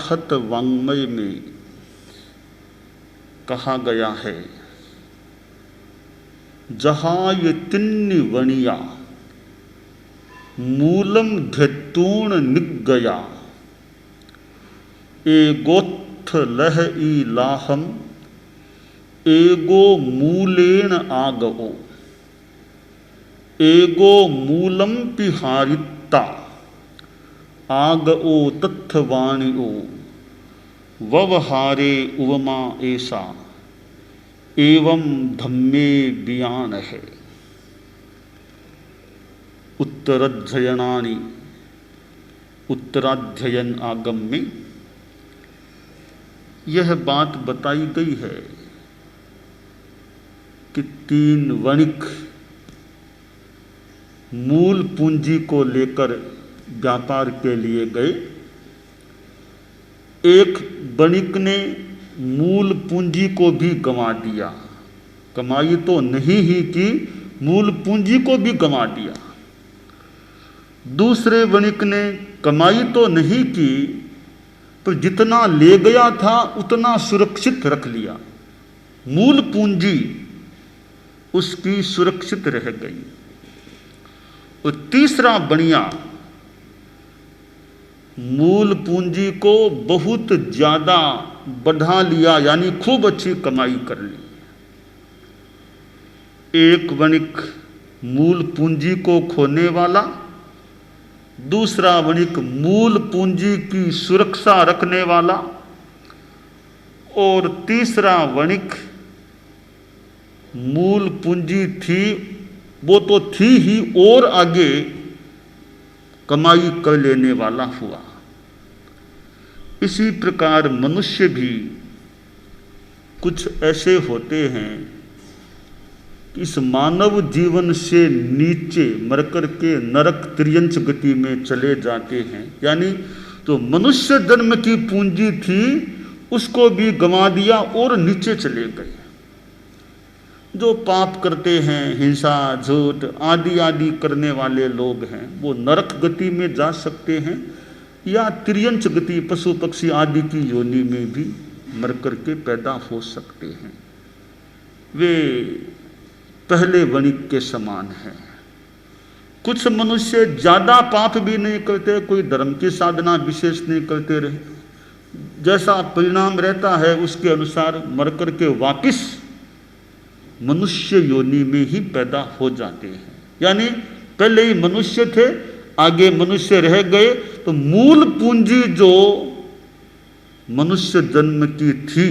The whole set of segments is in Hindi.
बृहत वाङ्मय में कहा गया है, जहाय तिन्नि वणिया मूलम धैतूण निगया, एगोत्थ लह ई लाहम एगो मूलेन आगओ, एगो मूलम पिहारिता आगओ तत्थवाणिओ, ववहारे उवमा ऐसा एवं धम्मे बियान है। उत्तराध्ययनानि उत्तराध्ययन आगम में यह बात बताई गई है कि 3 वणिक मूल पूंजी को लेकर व्यापार के लिए गए। एक वणिक ने मूल पूंजी को भी गंवा दिया, कमाई तो नहीं ही की, मूल पूंजी को भी गंवा दिया। दूसरे वणिक ने कमाई तो नहीं की, तो जितना ले गया था उतना सुरक्षित रख लिया, मूल पूंजी उसकी सुरक्षित रह गई। और तीसरा बनिया मूल पूंजी को बहुत ज्यादा बढ़ा लिया, यानी खूब अच्छी कमाई कर ली। एक वणिक मूल पूंजी को खोने वाला, दूसरा वणिक मूल पूंजी की सुरक्षा रखने वाला, और तीसरा वणिक मूल पूंजी थी वो तो थी ही और आगे कमाई कर लेने वाला हुआ। इसी प्रकार मनुष्य भी कुछ ऐसे होते हैं कि इस मानव जीवन से नीचे मरकर के नरक त्रियंच गति में चले जाते हैं। यानी तो मनुष्य जन्म की पूंजी थी उसको भी गंवा दिया और नीचे चले गए। जो पाप करते हैं, हिंसा, झूठ आदि आदि करने वाले लोग हैं, वो नरक गति में जा सकते हैं या त्रियंच गति पशु पक्षी आदि की योनि में भी मर करके पैदा हो सकते हैं। वे पहले वणिक के समान हैं। कुछ मनुष्य ज़्यादा पाप भी नहीं करते, कोई धर्म की साधना विशेष नहीं करते रहे, जैसा परिणाम रहता है उसके अनुसार मर करके वापिस मनुष्य योनि में ही पैदा हो जाते हैं। यानी पहले ही मनुष्य थे, आगे मनुष्य रह गए, तो मूल पूंजी जो मनुष्य जन्म की थी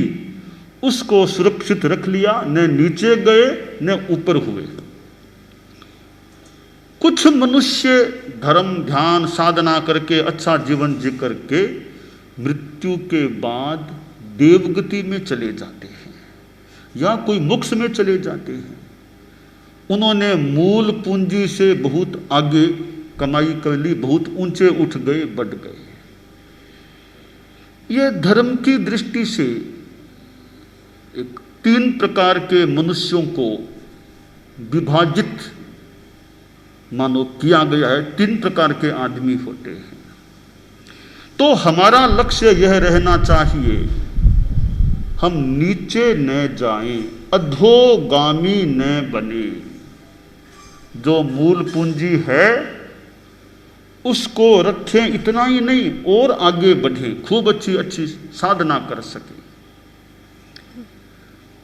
उसको सुरक्षित रख लिया, न नीचे गए न ऊपर हुए। कुछ मनुष्य धर्म ध्यान साधना करके अच्छा जीवन जी करके मृत्यु के बाद देवगति में चले जाते हैं या कोई मोक्ष में चले जाते हैं। उन्होंने मूल पूंजी से बहुत आगे कमाई कर ली, बहुत ऊंचे उठ गए, बढ़ गए। ये धर्म की दृष्टि से एक 3 प्रकार के मनुष्यों को विभाजित मानो किया गया है। 3 प्रकार के आदमी होते हैं। तो हमारा लक्ष्य यह रहना चाहिए, हम नीचे न जाएं, अधोगामी न बने। जो मूल पूंजी है उसको रखें, इतना ही नहीं और आगे बढ़ें, खूब अच्छी अच्छी साधना कर सकें।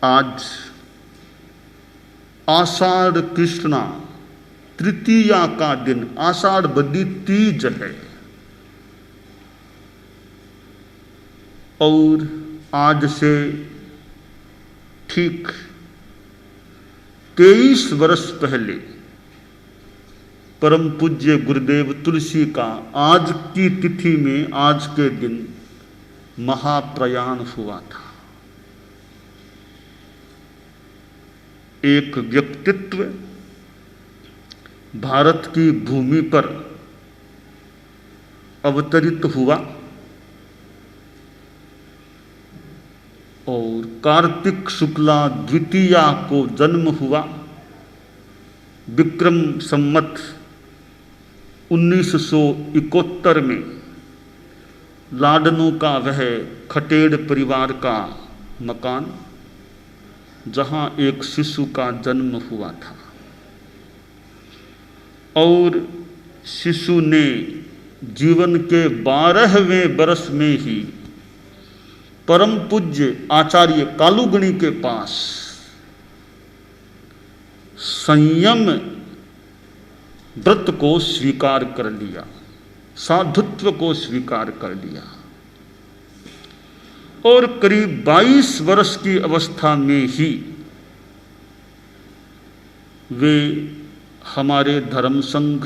आज आषाढ़ कृष्णा तृतीया का दिन, आषाढ़ बदी तीज है, और आज से ठीक 23 वर्ष पहले परम पूज्य गुरुदेव तुलसी का आज की तिथि में, आज के दिन महाप्रयाण हुआ था। एक व्यक्तित्व भारत की भूमि पर अवतरित हुआ और कार्तिक शुक्ला द्वितीया को जन्म हुआ। विक्रम संवत 1971 में लाडनों का वह खटेड़ परिवार का मकान, जहां एक शिशु का जन्म हुआ था और शिशु ने जीवन के 12वें वर्ष में ही परम पूज्य आचार्य कालूगणी के पास संयम व्रत को स्वीकार कर लिया, साधुत्व को स्वीकार कर लिया और करीब 22 वर्ष की अवस्था में ही वे हमारे धर्म संघ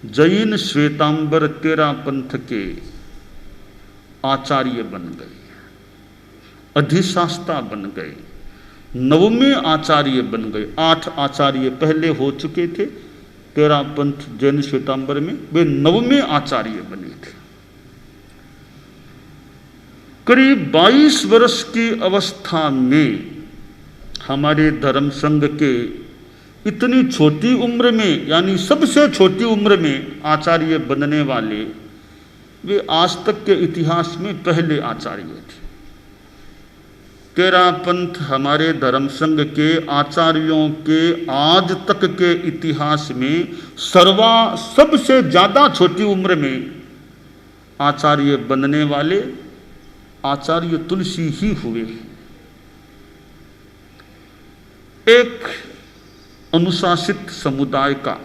जैन श्वेतांबर तेरा पंथ के आचार्य बन गए, अधिशास्ता बन गए, 9वें आचार्य बन गए। 8 आचार्य पहले हो चुके थे तेरा पंथ जैन श्वेतांबर में, वे 9वें आचार्य बने थे। करीब 22 वर्ष की अवस्था में हमारे धर्म संघ के इतनी छोटी उम्र में, यानी सबसे छोटी उम्र में आचार्य बनने वाले वे आज तक के इतिहास में पहले आचार्य थे। तेरा पंथ हमारे धर्म संघ के आचार्यों के आज तक के इतिहास में सबसे ज्यादा छोटी उम्र में आचार्य बनने वाले आचार्य तुलसी ही हुए। एक अनुशासित समुदाय का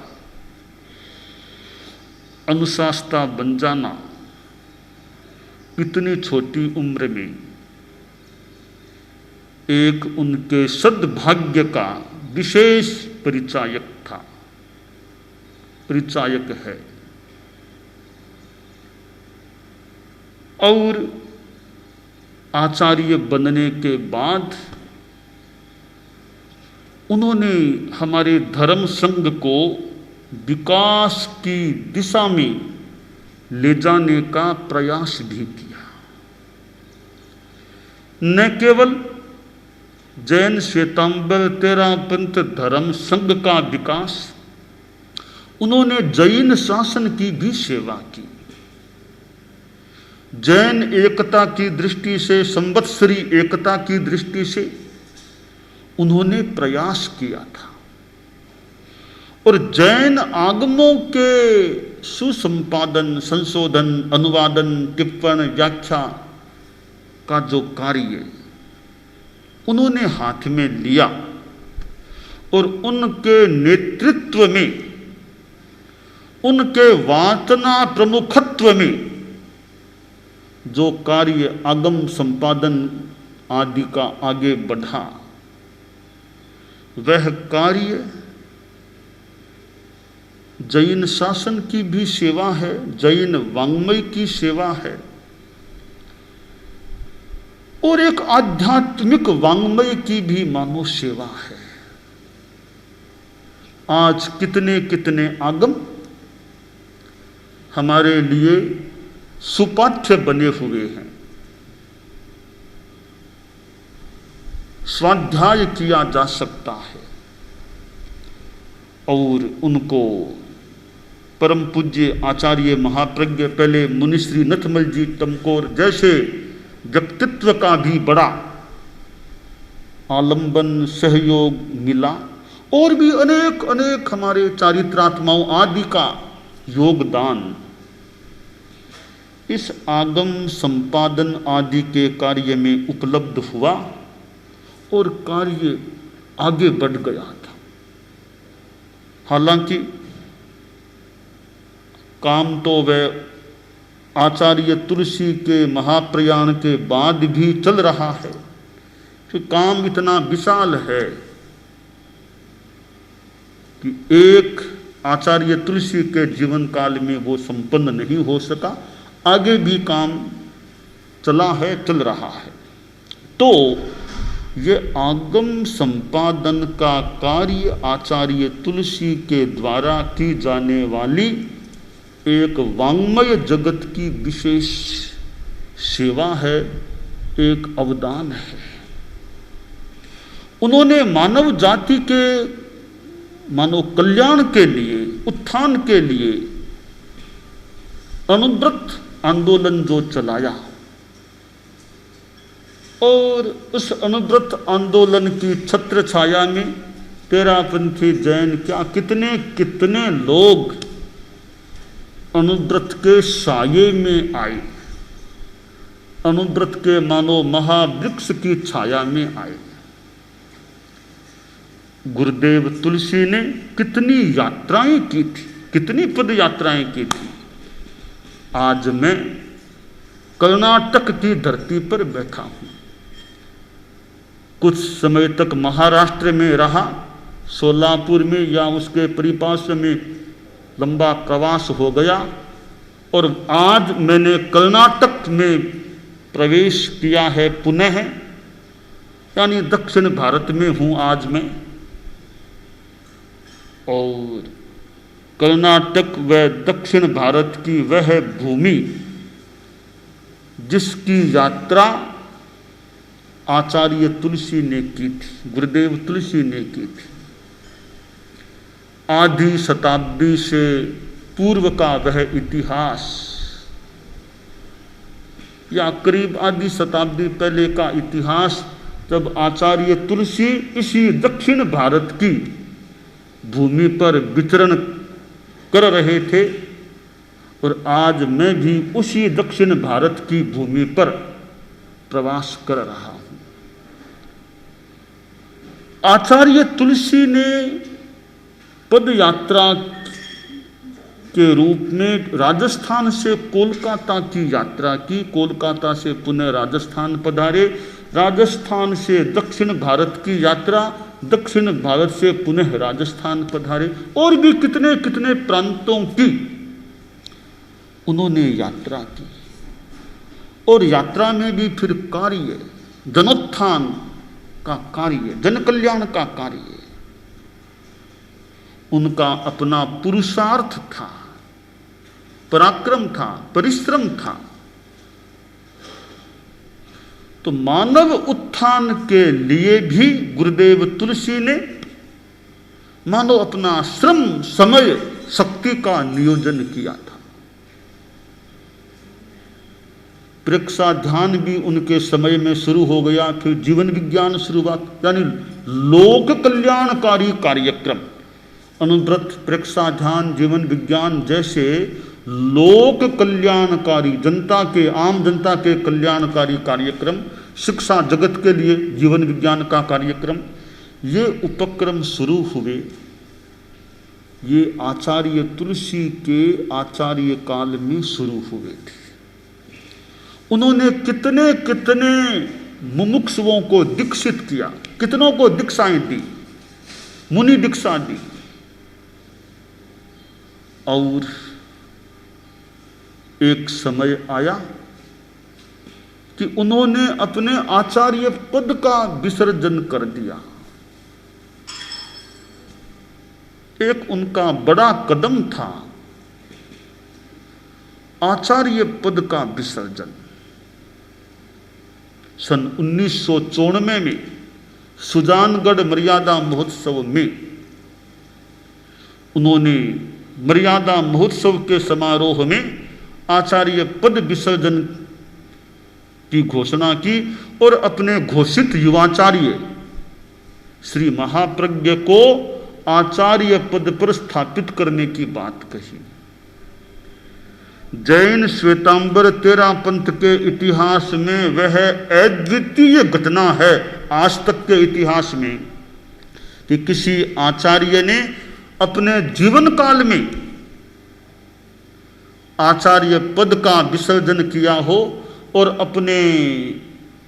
अनुशास्ता बन जाना इतनी छोटी उम्र में एक उनके सद्भाग्य का विशेष परिचायक था, परिचायक है। और आचार्य बनने के बाद उन्होंने हमारे धर्म संघ को विकास की दिशा में ले जाने का प्रयास भी किया। न केवल जैन श्वेतांबर तेरा पंथ धर्म संघ का विकास, उन्होंने जैन शासन की भी सेवा की। जैन एकता की दृष्टि से, संवत्सरी एकता की दृष्टि से उन्होंने प्रयास किया था और जैन आगमों के सुसंपादन, संशोधन, अनुवादन, टिप्पण, व्याख्या का जो कार्य उन्होंने हाथ में लिया और उनके नेतृत्व में, उनके वाचना प्रमुखत्व में जो कार्य आगम संपादन आदि का आगे बढ़ा, वह कार्य जैन शासन की भी सेवा है, जैन वाङ्मय की सेवा है और एक आध्यात्मिक वाङ्मय की भी मानव सेवा है। आज कितने कितने आगम हमारे लिए सुपाठ्य बने हुए हैं, स्वाध्याय किया जा सकता है और उनको परम पूज्य आचार्य महाप्रज्ञ पहले मुनिश्री नथमल जी टमकोर जैसे व्यक्तित्व का भी बड़ा आलंबन सहयोग मिला और भी अनेक अनेक हमारे चारित्रात्माओं आदि का योगदान इस आगम संपादन आदि के कार्य में उपलब्ध हुआ और कार्य आगे बढ़ गया था। हालांकि काम तो वह आचार्य तुलसी के महाप्रयाण के बाद भी चल रहा है, कि काम इतना विशाल है कि एक आचार्य तुलसी के जीवन काल में वो संपन्न नहीं हो सका, आगे भी काम चला है, चल रहा है। तो ये आगम संपादन का कार्य आचार्य तुलसी के द्वारा की जाने वाली एक वाङ्मय जगत की विशेष सेवा है, एक अवदान है। उन्होंने मानव जाति के मानव कल्याण के लिए, उत्थान के लिए अनवरत आंदोलन जो चलाया, और उस अनुव्रत आंदोलन की छत्र छाया में तेरापंथी जैन क्या कितने कितने लोग अनुव्रत के साये में आए, अनुव्रत के मानो महावृक्ष की छाया में आए। गुरुदेव तुलसी ने कितनी यात्राएं की थी, कितनी पद यात्राएं की थी। आज मैं कर्नाटक की धरती पर बैठा हूं, कुछ समय तक महाराष्ट्र में रहा, सोलापुर में या उसके परिपार्श्व में लंबा प्रवास हो गया, और आज मैंने कर्नाटक में प्रवेश किया है पुनः, यानी दक्षिण भारत में हूं आज मैं। और कर्नाटक व दक्षिण भारत की वह भूमि जिसकी यात्रा आचार्य तुलसी ने की थी, गुरुदेव तुलसी ने की थी। आधी शताब्दी से पूर्व का वह इतिहास, या करीब आधी शताब्दी पहले का इतिहास, जब आचार्य तुलसी इसी दक्षिण भारत की भूमि पर विचरण कर रहे थे, और आज मैं भी उसी दक्षिण भारत की भूमि पर प्रवास कर रहा हूं। आचार्य तुलसी ने पद यात्रा के रूप में राजस्थान से कोलकाता की यात्रा की, कोलकाता से पुनः राजस्थान पधारे, राजस्थान से दक्षिण भारत की यात्रा, दक्षिण भारत से पुनः राजस्थान पधारे, और भी कितने कितने प्रांतों की उन्होंने यात्रा की। और यात्रा में भी फिर कार्य, जनोत्थान का कार्य, जन कल्याण का कार्य, उनका अपना पुरुषार्थ था, पराक्रम था, परिश्रम था। तो मानव उत्थान के लिए भी गुरुदेव तुलसी ने मानो अपना श्रम, समय, शक्ति का नियोजन किया था। परीक्षा ध्यान भी उनके समय में शुरू हो गया, फिर जीवन विज्ञान शुरुआत, यानी लोक कल्याणकारी कार्यक्रम, अनुव्रत, परीक्षा ध्यान, जीवन विज्ञान जैसे लोक कल्याणकारी, जनता के, आम जनता के कल्याणकारी कार्यक्रम, शिक्षा जगत के लिए जीवन विज्ञान का कार्यक्रम, ये उपक्रम शुरू हुए। ये आचार्य तुलसी के आचार्य काल में शुरू हुए थे। उन्होंने कितने कितने मुमुक्षुओं को दीक्षित किया, कितनों को दीक्षाएं दी, मुनि दीक्षा दी। और एक समय आया कि उन्होंने अपने आचार्य पद का विसर्जन कर दिया। एक उनका बड़ा कदम था आचार्य पद का विसर्जन। सन 1994 में सुजानगढ़ मर्यादा महोत्सव में उन्होंने मर्यादा महोत्सव के समारोह में आचार्य पद विसर्जन की घोषणा की, और अपने घोषित युवाचार्य श्री महाप्रज्ञ को आचार्य पद पर स्थापित करने की बात कही। जैन श्वेतांबर तेरा पंथ के इतिहास में वह अद्वितीय घटना है, आज तक के इतिहास में, कि किसी आचार्य ने अपने जीवन काल में आचार्य पद का विसर्जन किया हो और अपने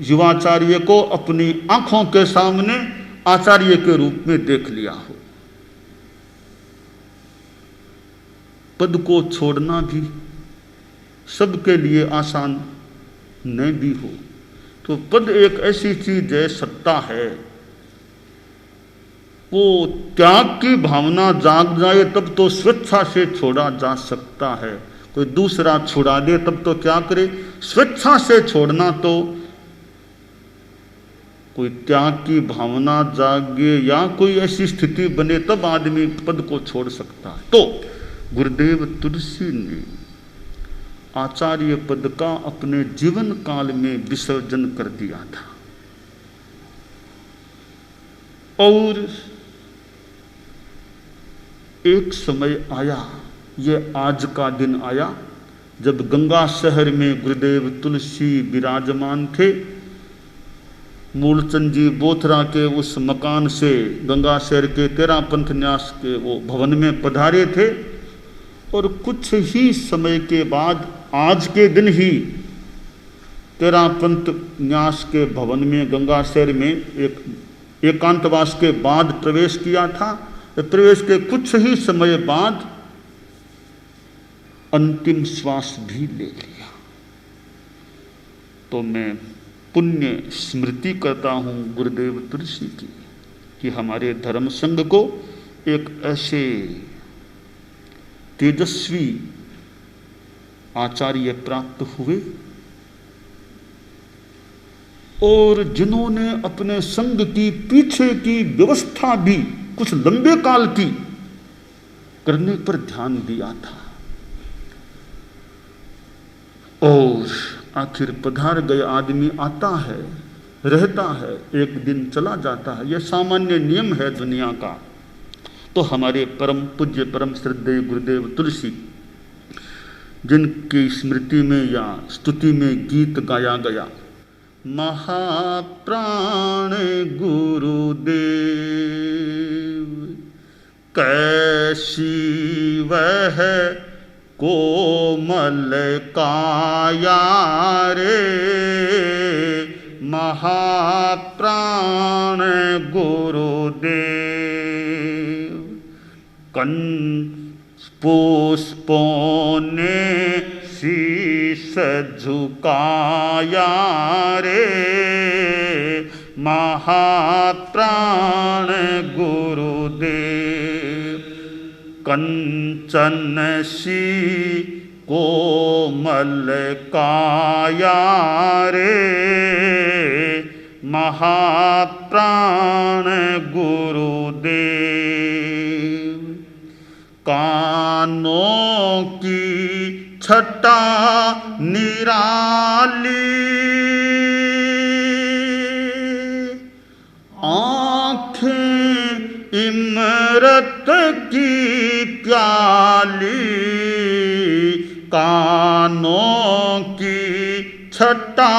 युवाचार्य को अपनी आंखों के सामने आचार्य के रूप में देख लिया हो। पद को छोड़ना भी सबके लिए आसान न भी हो, तो पद एक ऐसी चीज है, सत्ता है, वो त्याग की भावना जाग जाए तब तो स्वेच्छा से छोड़ा जा सकता है। कोई दूसरा छुड़ा दे तब तो क्या करे, स्वेच्छा से छोड़ना तो कोई त्याग की भावना जागे या कोई ऐसी स्थिति बने तब आदमी पद को छोड़ सकता है। तो गुरुदेव तुलसी ने आचार्य पद का अपने जीवन काल में विसर्जन कर दिया था। और एक समय आया, ये आज का दिन आया, जब गंगा शहर में गुरुदेव तुलसी विराजमान थे। मूलचंद जी बोथरा के उस मकान से गंगा शहर के 13 पंथ न्यास के वो भवन में पधारे थे। और कुछ ही समय के बाद आज के दिन ही 13 पंथ न्यास के भवन में गंगा शहर में एक एकांतवास के बाद प्रवेश किया था। प्रवेश के कुछ ही समय बाद अंतिम श्वास भी ले लिया। तो मैं पुण्य स्मृति करता हूँ गुरुदेव तुलसी की कि हमारे धर्म संघ को एक ऐसे तेजस्वी आचार्य प्राप्त हुए और जिन्होंने अपने संघ की पीछे की व्यवस्था भी कुछ लंबे काल की करने पर ध्यान दिया था। और आखिर पधार गए आदमी आता है, रहता है, एक दिन चला जाता है, यह सामान्य नियम है दुनिया का। तो हमारे परम पूज्य परम श्रद्धेय गुरुदेव तुलसी, जिनकी स्मृति में या स्तुति में गीत गाया गया, महाप्राण गुरुदेव कैसी वह कोमल काया रे, महाप्राण गुरुदेव पुष्पों ने शीश झुकाया रे, महाप्राण गुरुदेव कंचन सी कोमल काया रे, महाप्राण गुरुदेव कानों की छटा निराली, आँखें इमरत की प्याली, कानों की छटा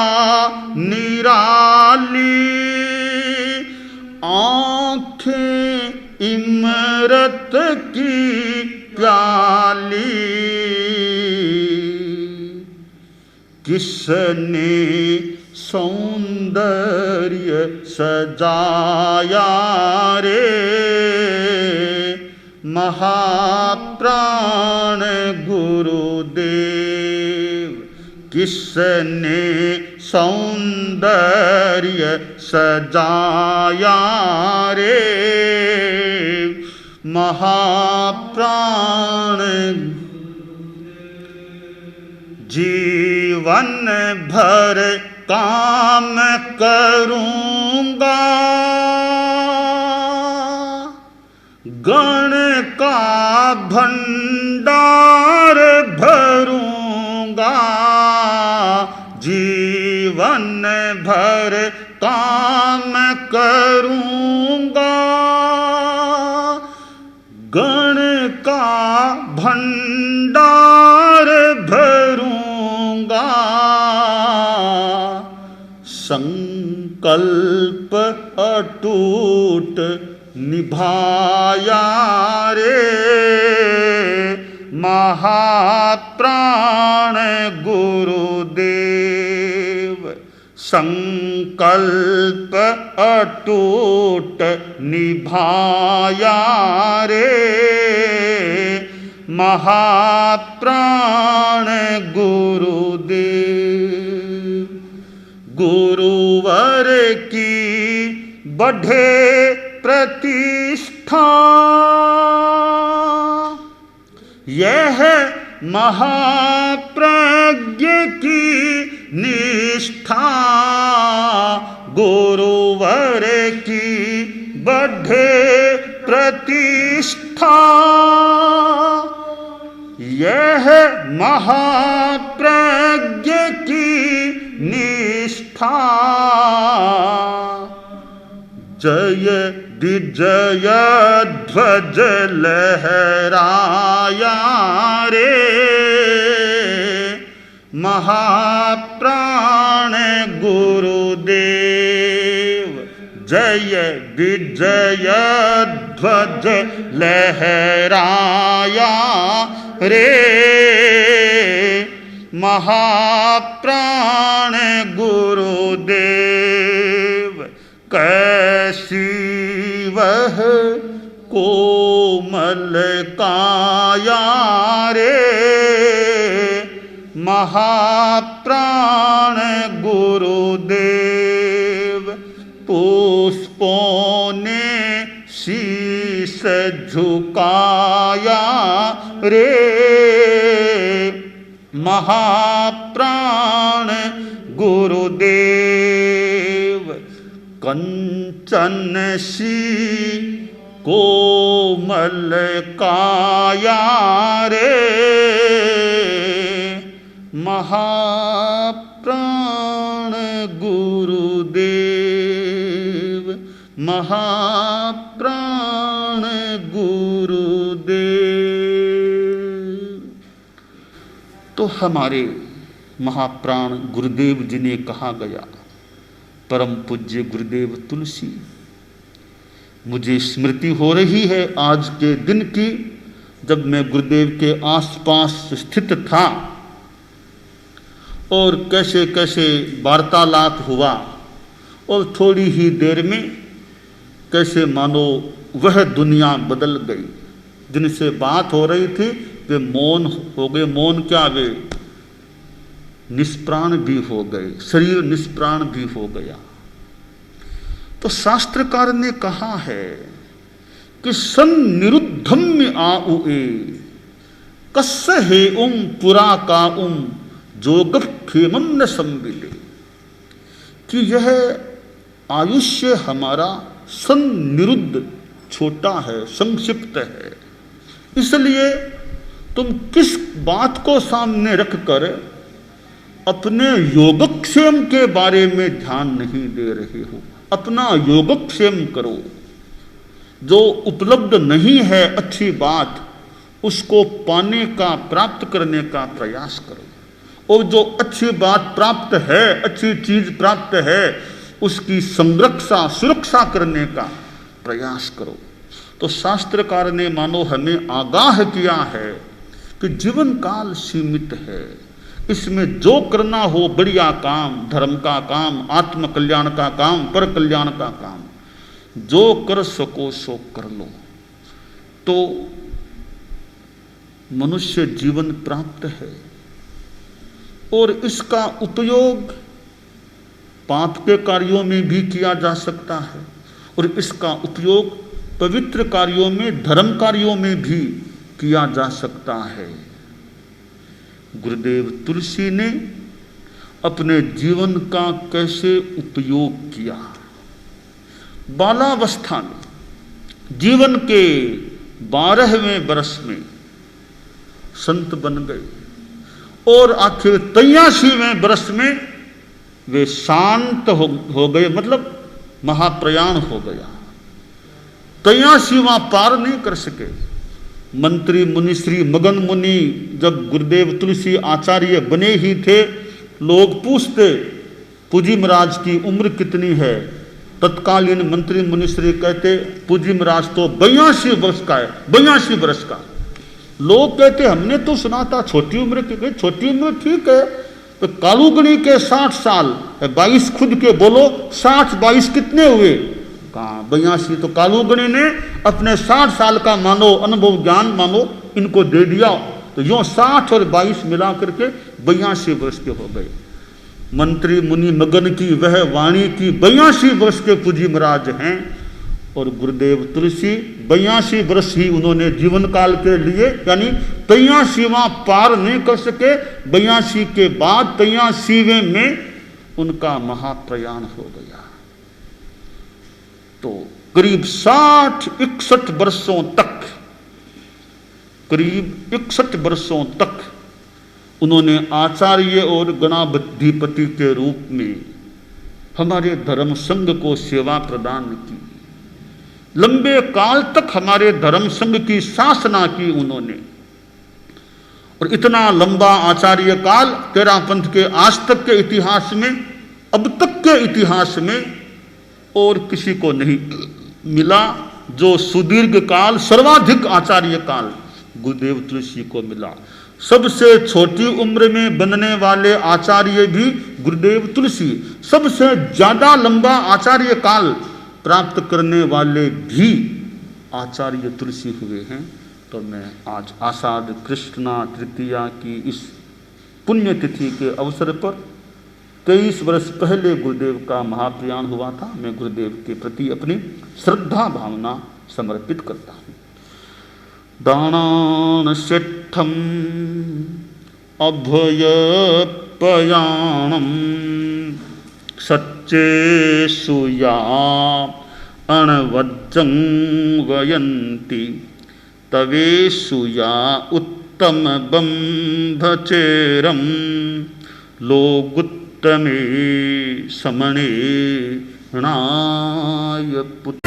निराली, आँखें इमरत की प्याली, किसने सौंदर्य सजाया रे, महाप्राण गुरुदेव किसने सौंदर्य सजाया रे, महाप्राण जीवन भर काम करूँगा, गण का भंडार भरूँगा, जीवन भर काम करूँगा, गण का भंडार भरूँगा, संकल्प अटूट निभाया रे, महाप्राण गुरुदेव संकल्प अटूट निभाया रे, महाप्राण गुरुदेव गुरुवर की बढ़े प्रतिष्ठा, यह महाप्रज्ञ की निष्ठा, गुरुवर की बढ़े प्रतिष्ठा, यह महाप्रज्ञ की निष्ठा, जय विजय ध्वज लहराया रे, महाप्राण गुरुदेव। जय विजय ध्वज लहराया रे, महाप्राण गुरुदेव। कैसी वह कोमल काया रे, महाप्राण गुरुदेव। पुष्पों ने शीश झुकाया रे, महाप्राण गुरुदेव। कंचन सी कोमल काया रे, महाप्राण गुरुदेव, महाप्राण गुरुदेव। तो हमारे महाप्राण गुरुदेव जिन्हें कहा गया परम पूज्य गुरुदेव तुलसी, मुझे स्मृति हो रही है आज के दिन की, जब मैं गुरुदेव के आसपास स्थित था और कैसे कैसे वार्तालाप हुआ, और थोड़ी ही देर में कैसे मानो वह दुनिया बदल गई। जिनसे बात हो रही थी वे मौन हो गए। मौन क्या, वे निष्प्राण भी हो गए, शरीर निष्प्राण भी हो गया। तो शास्त्रकार ने कहा है कि सन्निरुद्धम्य आउए कस्य हेउम पुरा काउम जोग खेमम न संविदे, कि यह आयुष्य हमारा सन्निरुद्ध छोटा है, संक्षिप्त है। इसलिए तुम किस बात को सामने रखकर अपने योगक्षेम के बारे में ध्यान नहीं दे रहे हो। अपना योगक्षेम करो। जो उपलब्ध नहीं है अच्छी बात, उसको पाने का, प्राप्त करने का प्रयास करो। और जो अच्छी बात प्राप्त है, अच्छी चीज प्राप्त है, उसकी संरक्षा, सुरक्षा करने का प्रयास करो। तो शास्त्रकार ने मानो हमें आगाह किया है कि जीवन काल सीमित है, इसमें जो करना हो बढ़िया काम, धर्म का काम, आत्म कल्याण का काम, पर कल्याण का काम, जो कर सको सो कर लो, तो मनुष्य जीवन प्राप्त है। और इसका उपयोग पाप के कार्यों में भी किया जा सकता है, और इसका उपयोग पवित्र कार्यों में, धर्म कार्यों में भी किया जा सकता है। गुरुदेव तुलसी ने अपने जीवन का कैसे उपयोग किया। बालावस्था में, जीवन के 12वें वर्ष में संत बन गए, और आखिर 83वें वर्ष में वे शांत हो गए, मतलब महाप्रयाण हो गया। 83वां पार नहीं कर सके। मंत्री मुनि श्री मगन मुनि जब गुरुदेव तुलसी आचार्य बने ही थे, लोग पूछते पूजी महाराज की उम्र कितनी है। तत्कालीन मंत्री मुनि श्री कहते पूजी महाराज तो 82 वर्ष का है, 82 वर्ष का। लोग कहते हमने तो सुना था छोटी उम्र की। छोटी उम्र ठीक है, तो कालूगणी के 60 साल, 22 खुद के बोलो, 60 22 कितने हुए? कहाँ 82। तो कालूगणी ने अपने 60 साल का मानो अनुभव ज्ञान मानो इनको दे दिया, तो यूं 60 और 22 मिला करके 82 वर्ष के हो गए। मंत्री मुनि मगन की वह वाणी की 82 वर्ष के पूजी महाराज हैं, और गुरुदेव तुलसी 82 वर्ष ही उन्होंने जीवन काल के लिए, यानी 83वां पार नहीं कर सके। 82 के बाद 83वें में उनका महाप्रयाण हो गया। तो करीब 60-61 वर्षों तक करीब 61 वर्षों तक उन्होंने आचार्य और गणाधिपति के रूप में हमारे धर्म संघ को सेवा प्रदान की। लंबे काल तक हमारे धर्म संघ की शासना की उन्होंने। और इतना लंबा आचार्य काल तेरा पंथ के आज तक के इतिहास में, अब तक के इतिहास में और किसी को नहीं मिला। जो सुदीर्घ काल, सर्वाधिक आचार्य काल गुरुदेव तुलसी को मिला। सबसे छोटी उम्र में बनने वाले आचार्य भी गुरुदेव तुलसी, सबसे ज्यादा लंबा आचार्य काल प्राप्त करने वाले भी आचार्य तुलसी हुए हैं। तो मैं आज आषाढ़ कृष्णा तृतीया की इस पुण्यतिथि के अवसर पर 23 वर्ष पहले गुरुदेव का महाप्रयाण हुआ था, मैं गुरुदेव के प्रति अपनी श्रद्धा भावना समर्पित करता हूँ। दानान सिद्धम अभयपयाणम सच्चे सुया अणवज्जं वयन्ति तवेशुया उत्तम बंभचेरम लोगुत्तमे समणे णाय पुत्र।